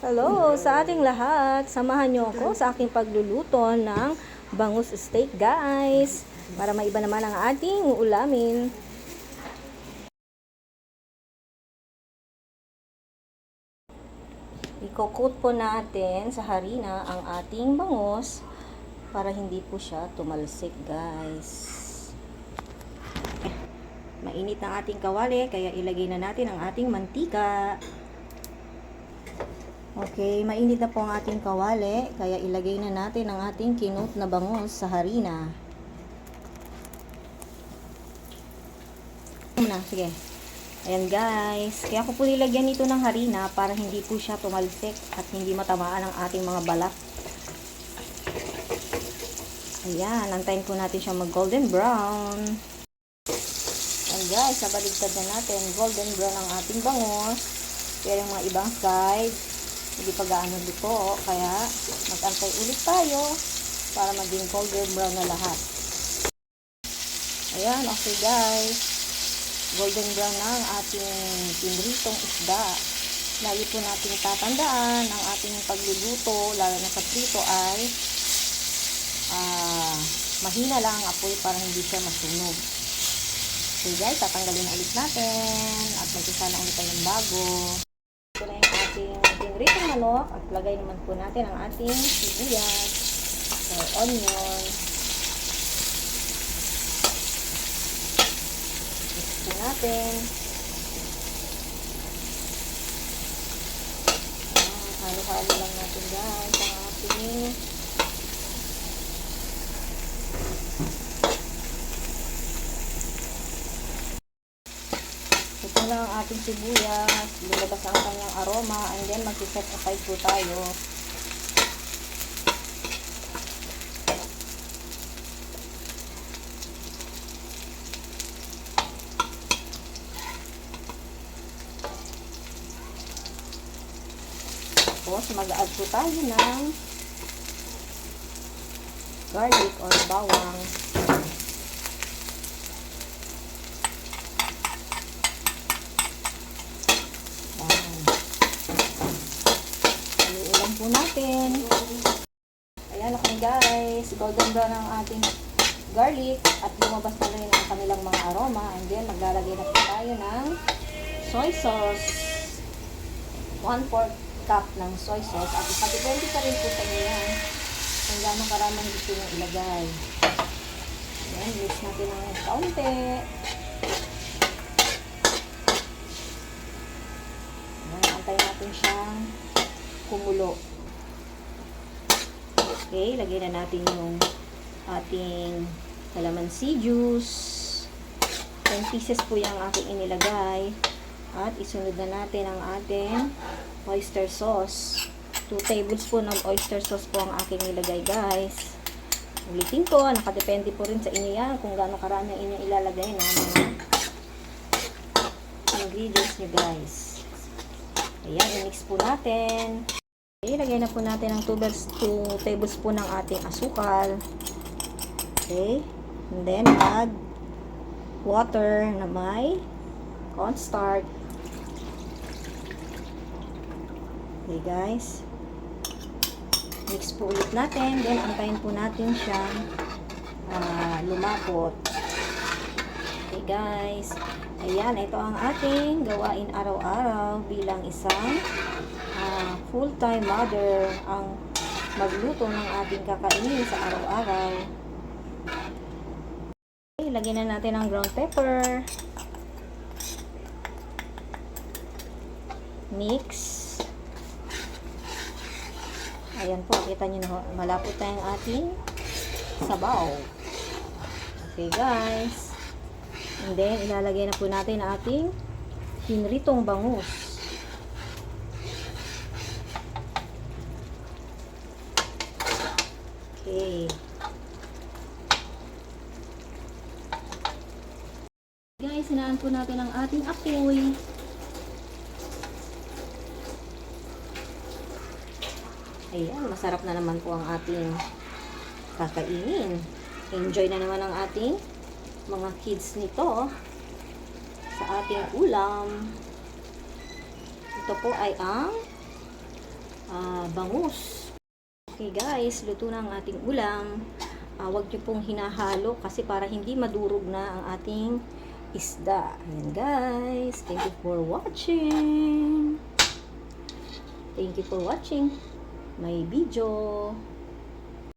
Hello sa ating lahat. Samahan niyo ako sa aking pagluluto ng bangus steak, guys. Para maiba naman ang ating uulamin. Iko-coat po natin sa harina ang ating bangus para hindi po siya tumalsik, guys. Mainit ng ating kawali, kaya ilagay na natin ang ating mantika. Okay, mainit na po ang ating kawali, kaya ilagay na natin ang ating kinut na bangus sa harina. Sige. Ayan guys, kaya ko po nilagyan nito ng harina para hindi po siya tumalsik at hindi matamaan ang ating mga balat. Ayan, antayin po natin siya mag golden brown. Ayan guys, nabaligtad na natin, golden brown ang ating bangus. Pero yung mga ibang side, hindi pa gaano luto, kaya mag-antay ulit tayo para maging golden brown na lahat. Ayan, okay guys, golden brown na ang ating pinritong isda. Lagi po natin tatandaan ang ating pagluluto, lalo na sa prito ay mahina lang ang apoy para hindi siya masunog. Okay guys, tatanggalin na ulit natin at mag-isa na ulit tayo ng bago. Ito na yung ating pinritong manok at lagay naman po natin ang ating sibuyas or onion. Mix po natin. Halo-halo lang natin guys ang ating ito na ang ating sibuyas, lumabas ang kanyang aroma, and then mag-set aside po tayo. Tapos mag-add po tayo ng garlic or bawang. Po natin. Ayan, okay guys, golden brown ang ating garlic at lumabas na rin ang kanilang mga aroma, and then maglalagay na po tayo ng soy sauce, 1/4 cup ng soy sauce, at ipag-depende pa rin po sa inyo yan kung gano'ng karaming gusto nyo ilagay. Ayan, mix natin ng kaunti. Ayan, antayin natin siyang kumulo. Okay, lagay na natin yung ating calamansi juice. 10 pieces po yung aking inilagay. At isunod na natin ang ating oyster sauce. 2 tablespoon ng oyster sauce po ang aking nilagay guys. Ulitin ko, nakadepende po rin sa inyo yan kung gaano karami ang inyong ilalagay na mga ingredients nyo guys. Ayan, i-mix po natin. Ilagay na po natin ang 2 tablespoon ng ating asukal. Okay. And then, add water na may cornstarch. Okay, guys. Mix po ulit natin. Then, antayin po natin siyang lumapot. Okay, guys. Ayan, ito ang ating gawain araw-araw bilang isang full-time mother, ang magluto ng ating kakainin sa araw-araw. Okay, lagyan na natin ang ground pepper. Mix. Ayan po, kita nyo na malapot na yung ating sabaw. Okay guys. And then, ilalagay na po natin ang ating pinritong bangus. Okay. Guys, hinaan po natin ang ating apoy. Ayan, masarap na naman po ang ating kakainin. Enjoy na naman ang ating mga kids nito sa ating ulam. Ito po ay ang mabangus. Okay guys, luto na ang ating ulam. Huwag nyo pong hinahalo kasi para hindi madurog na ang ating isda. Ayan guys, thank you for watching. Thank you for watching my video.